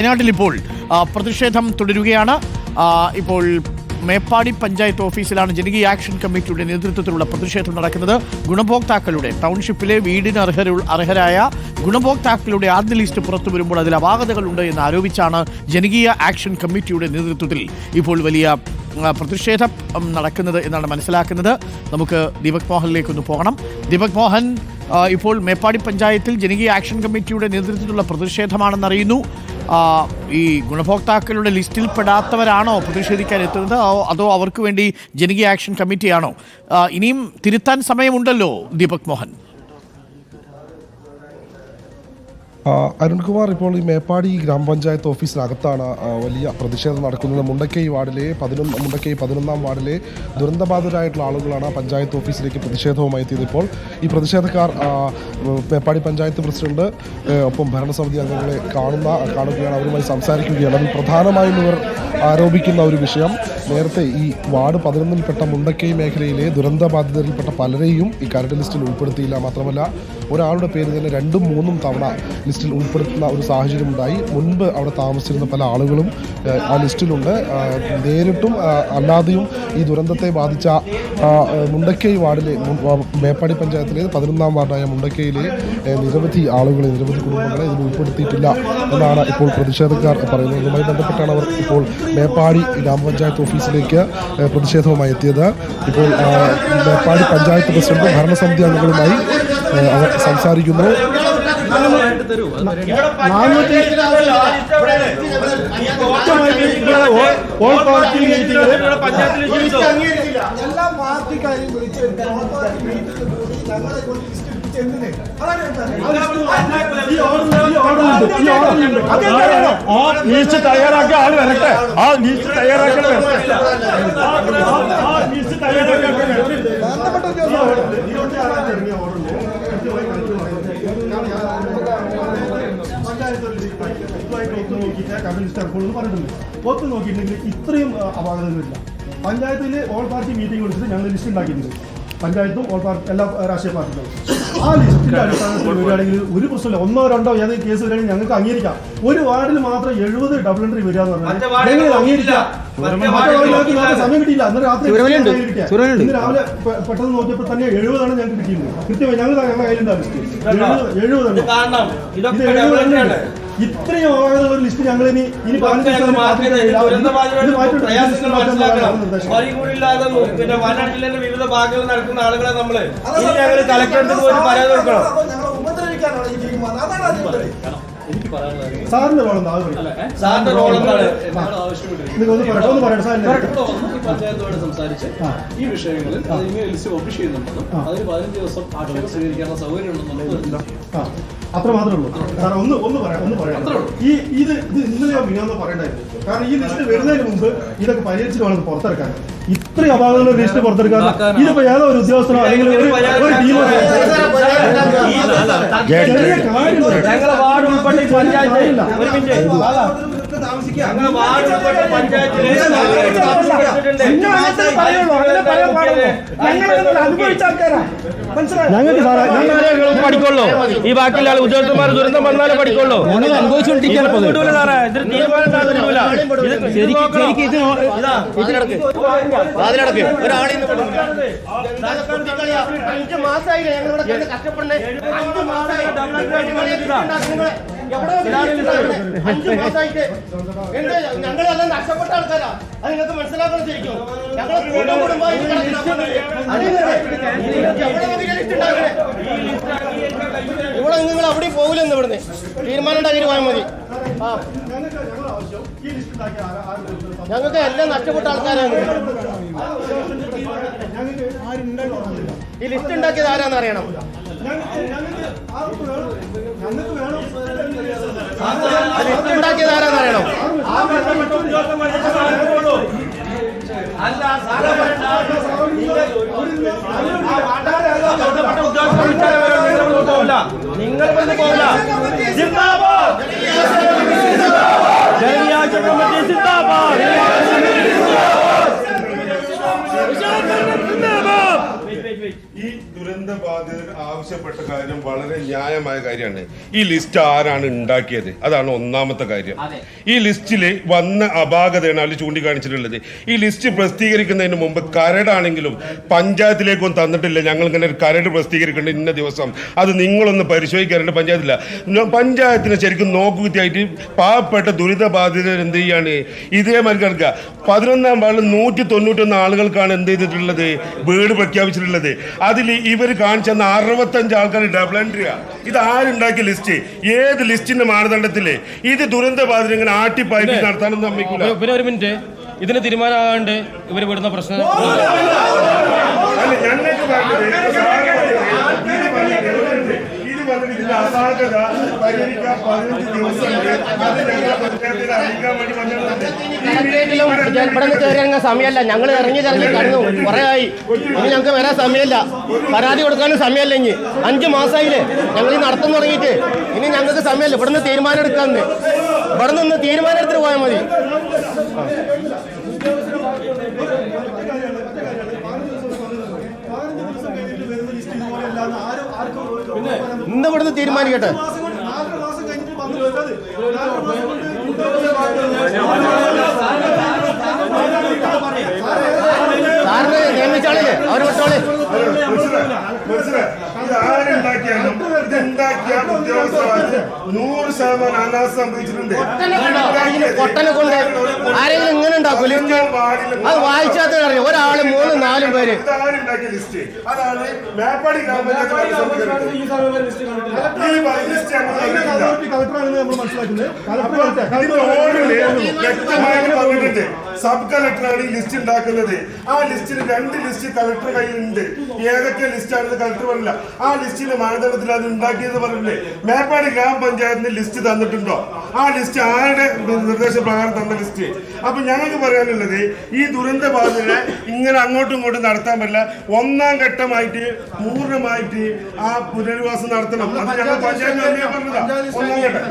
വയനാട്ടിൽ ഇപ്പോൾ പ്രതിഷേധം തുടരുകയാണ്. ഇപ്പോൾ മേപ്പാടി പഞ്ചായത്ത് ഓഫീസിലാണ് ജനകീയ ആക്ഷൻ കമ്മിറ്റിയുടെ നേതൃത്വത്തിലുള്ള പ്രതിഷേധം നടക്കുന്നത്. ഗുണഭോക്താക്കളുടെ ടൗൺഷിപ്പിലെ വീടിന് അർഹരായ ഗുണഭോക്താക്കളുടെ ആദ്യ ലിസ്റ്റ് പുറത്തു വരുമ്പോൾ അതിൽ അപാകതകളുണ്ട് എന്ന് ആരോപിച്ചാണ് ജനകീയ ആക്ഷൻ കമ്മിറ്റിയുടെ നേതൃത്വത്തിൽ ഇപ്പോൾ വലിയ പ്രതിഷേധം നടക്കുന്നത് എന്നാണ് മനസ്സിലാക്കുന്നത്. നമുക്ക് ദീപക് മോഹനിലേക്കൊന്ന് പോകണം. ദീപക് മോഹൻ, ഇപ്പോൾ മേപ്പാടി പഞ്ചായത്തിൽ ജനകീയ ആക്ഷൻ കമ്മിറ്റിയുടെ നേതൃത്വത്തിലുള്ള പ്രതിഷേധമാണെന്നറിയുന്നു. ഈ ഗുണഭോക്താക്കളുടെ ലിസ്റ്റിൽ പെടാത്തവരാണോ പ്രതിഷേധിക്കാൻ എത്തുന്നത്, അതോ അവർക്ക് വേണ്ടി ജനകീയ ആക്ഷൻ കമ്മിറ്റിയാണോ? ഇനിയും തിരുത്താൻ സമയമുണ്ടല്ലോ ദീപക് മോഹൻ. അരുൺകുമാർ, ഇപ്പോൾ ഈ മേപ്പാടി ഗ്രാമപഞ്ചായത്ത് ഓഫീസിനകത്താണ് വലിയ പ്രതിഷേധം നടക്കുന്നത്. മുണ്ടക്കൈ 11 വാർഡിലെ ദുരന്തബാധിതരായിട്ടുള്ള ആളുകളാണ് പഞ്ചായത്ത് ഓഫീസിലേക്ക് പ്രതിഷേധവുമായി എത്തിയത്. ഇപ്പോൾ ഈ പ്രതിഷേധക്കാർ മേപ്പാടി പഞ്ചായത്ത് പ്രസിഡന്റ് ഒപ്പം ഭരണസമിതി അംഗങ്ങളെ കാണുകയാണ്, അവരുമായി സംസാരിക്കുകയാണ്. അതിൽ പ്രധാനമായും ഇവർ ആരോപിക്കുന്ന ഒരു വിഷയം, നേരത്തെ ഈ വാർഡ് 11-ൽപ്പെട്ട മുണ്ടക്കൈ മേഖലയിലെ ദുരന്തബാധിതരിൽപ്പെട്ട പലരെയും ഈ കരട് ലിസ്റ്റിൽ ഉൾപ്പെടുത്തിയില്ല. മാത്രമല്ല ഒരാളുടെ പേര് തന്നെ 2-3 തവണ ലിസ്റ്റിൽ ഉൾപ്പെടുത്തുന്ന ഒരു സാഹചര്യം ഉണ്ടായി. മുൻപ് അവിടെ താമസിച്ചിരുന്ന പല ആളുകളും ആ ലിസ്റ്റിലുണ്ട്. നേരിട്ടും അല്ലാതെയും ഈ ദുരന്തത്തെ ബാധിച്ച മുണ്ടക്കൈ വാർഡിലെ മേപ്പാടി പഞ്ചായത്തിലെ 11-ാം വാർഡായ മുണ്ടക്കൈയിലെ നിരവധി കുടുംബങ്ങളെ ഇതിൽ ഉൾപ്പെടുത്തിയിട്ടില്ല എന്നാണ് ഇപ്പോൾ പ്രതിഷേധക്കാർ പറയുന്നത്. ഇതുമായി ബന്ധപ്പെട്ടാണ് അവർ ഇപ്പോൾ മേപ്പാടി ഗ്രാമപഞ്ചായത്ത് ഓഫീസിലേക്ക് പ്രതിഷേധവുമായി എത്തിയത്. ഇപ്പോൾ മേപ്പാടി പഞ്ചായത്ത് പ്രസിഡന്റ് ഭരണസമിതി അംഗങ്ങളുമായി അവർ സംസാരിക്കുന്നു. എല്ലാ പാർട്ടിക്കാരെയും വിളിച്ച് ലിസ്റ്റ് തയ്യാറാക്കിയ ആൾ വരട്ടെ. ആ ലിസ്റ്റ് തയ്യാറാക്കാൻ ഒത്തു നോക്കിയിട്ടുണ്ടെങ്കിൽ ഇത്രയും അപാകതകളില്ല. പഞ്ചായത്തിൽ ഓൾ പാർട്ടി മീറ്റിംഗ് വിളിച്ചിട്ട് ഞങ്ങൾ ലിസ്റ്റ് ഉണ്ടാക്കിയിട്ടുണ്ട്. പഞ്ചായത്തും ഓൾ പാർട്ടി എല്ലാ രാഷ്ട്രീയ പാർട്ടികളും ആ ലിസ്റ്റിന്റെ അടിസ്ഥാനത്തിൽ വരികയാണെങ്കിൽ ഒരു പ്രശ്നമില്ല. 1-2 ഏതെങ്കിലും കേസ് വരികയാണെങ്കിൽ ഞങ്ങൾക്ക് അംഗീകരിക്കാം. ഒരു വാർഡിൽ മാത്രം 70 ഡബിൾ എൻട്രി വരിക എന്ന് പറഞ്ഞാൽ എങ്ങനെ അംഗീകരിക്കാം? സമയം കിട്ടിയില്ല. അന്ന് രാത്രി ഇന്ന് രാവിലെ പെട്ടെന്ന് നോക്കിയപ്പോൾ തന്നെ 70 ഞങ്ങൾക്ക് കിട്ടിയിരുന്നു. കൃത്യമായി ഞങ്ങളുടെ കയ്യിലുണ്ട് ആ ലിസ്റ്റ്. 70 ഇത്രയും ആളുകളുടെ ഒരു ലിസ്റ്റ് ഞങ്ങൾ ഇനി വയനാട് ജില്ലയുടെ വിവിധ ഭാഗങ്ങളിൽ നടക്കുന്ന ആളുകളെ നമ്മള് ഞങ്ങൾ കളക്ടറേറ്റിൽ പോയി പരാതി കൊടുക്കണം. സാറിന്റെ റോൾ സാറിന്റെ റോൾ എന്താണ്? പഞ്ചായത്തോട് സംസാരിച്ച് ഈ വിഷയങ്ങളിൽ ലിസ്റ്റ് പബ്ലിഷ് ചെയ്യുന്നുണ്ടെന്നും അതിന് 15 ദിവസം ആക്ഷേപം സ്വീകരിക്കാനുള്ള സൗകര്യം ഉണ്ടെന്നുള്ളത് അത്ര മാത്രമേ ഉള്ളൂ. കാരണം ഒന്ന് പറയാം ഇത് ഇന്നലെയോ മിനിഞ്ഞാന്നോ പറയണ്ടായിരുന്നു. കാരണം ഈ ലിസ്റ്റ് വരുന്നതിന് മുമ്പ് ഇതൊക്കെ പരിഹരിച്ചിട്ട് വേണം പുറത്തിറക്കാൻ. ഇത്രയും അപാകതകളുടെ ലിസ്റ്റ് പുറത്തെടുക്കാൻ ഇതിപ്പോ ഏതോ ഒരു ഉദ്യോഗസ്ഥനോ അല്ലെങ്കിൽ ഒരു ടീമോ ഞങ്ങൾക്ക് പഠിക്കുള്ളൂ. ഈ ബാക്കിയുള്ള ഉദ്യോഗസ്ഥന്മാർ ദുരന്തം വന്നാലേ പഠിക്കുള്ളൂ. ഞങ്ങളെല്ലാം നഷ്ടപ്പെട്ട ആൾക്കാരാ. അത് നിങ്ങൾക്ക് മനസ്സിലാക്കണം. ശരിക്കും ഇവിടെ നിങ്ങൾ അവിടെ പോകില്ലെന്ന് ഇവിടുന്ന് തീരുമാനം ഉണ്ടാക്കി പോയാൽ മതി. ഞങ്ങൾക്ക് എല്ലാം നഷ്ടപ്പെട്ട ആൾക്കാരാണ്. ഈ ലിസ്റ്റ് ഉണ്ടാക്കിയത് ആരാന്ന് അറിയണം. ലിസ്റ്റ് ഉണ്ടാക്കിയത് ആരാന്ന് അറിയണം. നിങ്ങൾ പോകില്ല. ജിന്ദാബാദ് ജനകീയ ആക്ഷൻ കമ്മിറ്റി ജിന്ദാബാദ്. ഈ ദുരന്ത ബാധിതർ ആവശ്യപ്പെട്ട കാര്യം വളരെ ന്യായമായ കാര്യമാണ്. ഈ ലിസ്റ്റ് ആരാണ് ഉണ്ടാക്കിയത്? അതാണ് ഒന്നാമത്തെ കാര്യം. ഈ ലിസ്റ്റിൽ വന്ന അപാകതയാണ് അതിൽ ചൂണ്ടിക്കാണിച്ചിട്ടുള്ളത്. ഈ ലിസ്റ്റ് പ്രസിദ്ധീകരിക്കുന്നതിന് മുമ്പ് കരടാണെങ്കിലും പഞ്ചായത്തിലേക്കൊന്നും തന്നിട്ടില്ല. ഞങ്ങൾ ഇങ്ങനെ ഒരു കരട് പ്രസിദ്ധീകരിക്കേണ്ട ഇന്ന ദിവസം, അത് നിങ്ങളൊന്ന് പരിശോധിക്കാറുണ്ട്. പഞ്ചായത്തില്ല. പഞ്ചായത്തിന് ശരിക്കും നോക്കുകുത്തിയായിട്ട് പാവപ്പെട്ട ദുരിതബാധിതർ എന്ത് ചെയ്യാണ് ഇതേമാതിരി കിടക്കുക. 11-ാം വാർഡിൽ 191 ആളുകൾക്കാണ് എന്ത് ചെയ്തിട്ടുള്ളത്, വീട് പ്രഖ്യാപിച്ചിട്ടുള്ളത്. അതിൽ ഇവർ കാണിച്ചെന്ന 65 ആൾക്കാർ ഡബിൾ എൻട്രിയാ. ഇത് ആരുണ്ടാക്കിയ ലിസ്റ്റ്? ഏത് ലിസ്റ്റിന്റെ മാനദണ്ഡത്തില്? ഇത് ദുരന്ത ബാധിതർ ഇങ്ങനെ ആട്ടിപ്പായിട്ട് നടത്താനൊന്നും സമ്മതിക്കില്ല. പിന്നെ ഒരു മിനിറ്റ്, ഇതിന് തീരുമാനമാകാണ്ട് ഇവർ വിടുന്ന പ്രശ്നം ഞങ്ങൾക്ക് ഇതിന്റെ അപാകത പരിഹരിക്കാൻ 15 ദിവസമുണ്ട്. അത് ഞങ്ങൾ പഞ്ചായത്തിൽ അറിയിക്കാൻ വേണ്ടി വന്നിട്ടുണ്ട്. ഇവിടെ നിന്ന് കയറി ഇറങ്ങാൻ സമയമല്ല. ഞങ്ങൾ ഇറങ്ങി കടന്നു കുറേ ആയി. ഇനി ഞങ്ങൾക്ക് വരാൻ സമയമല്ല. പരാതി കൊടുക്കാനും സമയമല്ല. ഇനി 5 മാസമായില്ലേ ഞങ്ങൾ ഈ നടത്തം തുടങ്ങിയിട്ട്. ഇനി ഞങ്ങൾക്ക് സമയമല്ല. ഇവിടെ നിന്ന് തീരുമാനം എടുക്കാമെന്ന്. ഇവിടെ നിന്ന് തീരുമാനം എടുത്തിട്ട് പോയാൽ മതി. ഇന്ന് ഇവിടുന്ന് തീരുമാനിക്കട്ടെ. സാറിന് നിയമിച്ചാളില്ലേ അവർ വിട്ടോളെ. ആരുണ്ടാക്കിയാലും ഇതുണ്ടാക്കിയ ഉദ്യോഗസ്ഥന്മാർക്ക് 100% അനാസ്ഥ സംഭവിച്ചിട്ടുണ്ട്. പൊട്ടനെ കൊണ്ട് ആരെങ്കിലും ഇങ്ങനെ ഉണ്ടാക്കൂല. അത് വായിച്ചാത്ത അറിയാം. ഒരാള് 3-4 പേര്. ഇതാരുണ്ടാക്കിയ ലിസ്റ്റ്? അതാണ് മേപ്പാടി ഗ്രാമപഞ്ചായത്ത് വ്യക്തമായിട്ട് പറഞ്ഞിട്ടുണ്ട്. സബ് കളക്ടറാണ് ഈ ലിസ്റ്റ് ഉണ്ടാക്കുന്നത്. ആ ലിസ്റ്റിൽ 2 ലിസ്റ്റ് കളക്ടർ കയ്യിലുണ്ട്. ഏതൊക്കെ ലിസ്റ്റാണെന്ന് കളക്ടർ പറഞ്ഞില്ല. ആ ലിസ്റ്റിന്റെ മാനദണ്ഡത്തിൽ അത് ഉണ്ടാക്കിയെന്ന് പറഞ്ഞില്ലേ. മേപ്പാടി ഗ്രാമപഞ്ചായത്തിന് ലിസ്റ്റ് തന്നിട്ടുണ്ടോ? ആ ലിസ്റ്റ് ആരുടെ നിർദ്ദേശപ്രകാരം തന്ന ലിസ്റ്റ്? അപ്പൊ ഞങ്ങൾക്ക് പറയാനുള്ളത്, ഈ ദുരന്ത ബാധിതരെ ഇങ്ങനെ അങ്ങോട്ടും ഇങ്ങോട്ടും നടത്താൻ പറ്റില്ല. 1-ാം ഘട്ടമായിട്ട് പൂർണ്ണമായിട്ട് ആ പുനരധിവാസം നടത്തണം. അത് ഞങ്ങൾ പഞ്ചായത്ത് തന്നെ പറഞ്ഞതാ. 1-ാം ഘട്ടം.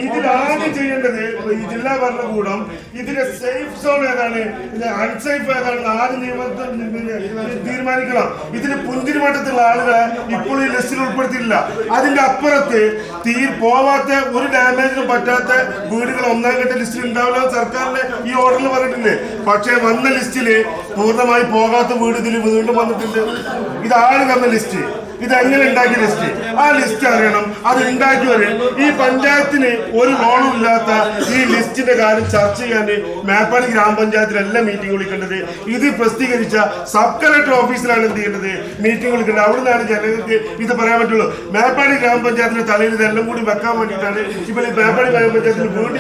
ഇതിലാദ്യം ചെയ്യേണ്ടത് ഈ ജില്ലാ ഭരണകൂടം ഇതിന്റെ സേഫ് സോൺ ഏതാണ്, അൺസേഫ് ഏതാണെന്ന് ആദ്യം തീരുമാനിക്കണം. ഇതിന് പുഞ്ചിരിമട്ടത്തിലുള്ള ആളുകളെ ഇപ്പോൾ ഈ ലിസ്റ്റിൽ ഉൾപ്പെടുത്തിയില്ല. അതിന്റെ അപ്പുറത്ത് പോവാത്ത ഒരു ഡാമേജിനും പറ്റാത്ത വീടുകൾ 1-ാം ഘട്ട ലിസ്റ്റിൽ ഉണ്ടാവില്ല. സർക്കാരിന്റെ ഈ ഓർഡറിൽ പറഞ്ഞിട്ടുണ്ട്. പക്ഷേ വന്ന ലിസ്റ്റില് പൂർണ്ണമായി പോകാത്ത വീട് ഇതിൽ വീണ്ടും വന്നിട്ടുണ്ട്. ഇതാണ് തന്ന ലിസ്റ്റ്. ഇതെങ്ങനെ ഉണ്ടാക്കിയ ലിസ്റ്റ്? ആ ലിസ്റ്റ് അറിയണം. അത് ഉണ്ടാക്കിയവര് ഈ പഞ്ചായത്തിന് ഒരു റോളും ഇല്ലാത്ത ഈ ലിസ്റ്റിന്റെ കാര്യം ചർച്ച ചെയ്യാൻ മേപ്പാടി ഗ്രാമപഞ്ചായത്തിൽ എല്ലാ മീറ്റിംഗ് വിളിക്കേണ്ടത്. ഇത് പ്രസിദ്ധീകരിച്ച സബ് കളക്ടർ ഓഫീസിലാണ് എന്ത് ചെയ്യേണ്ടത്, മീറ്റിംഗ് വിളിക്കേണ്ടത്. അവിടെ നിന്നാണ് ജനങ്ങൾക്ക് ഇത് പറയാൻ പറ്റുള്ളൂ. മേപ്പാടി ഗ്രാമപഞ്ചായത്തിന്റെ തലയിൽ ഇതെല്ലാം കൂടി വെക്കാൻ വേണ്ടിയിട്ടാണ് ഇപ്പോൾ ഈ മേപ്പാടി ഗ്രാമപഞ്ചായത്തിൽ വീണ്ടും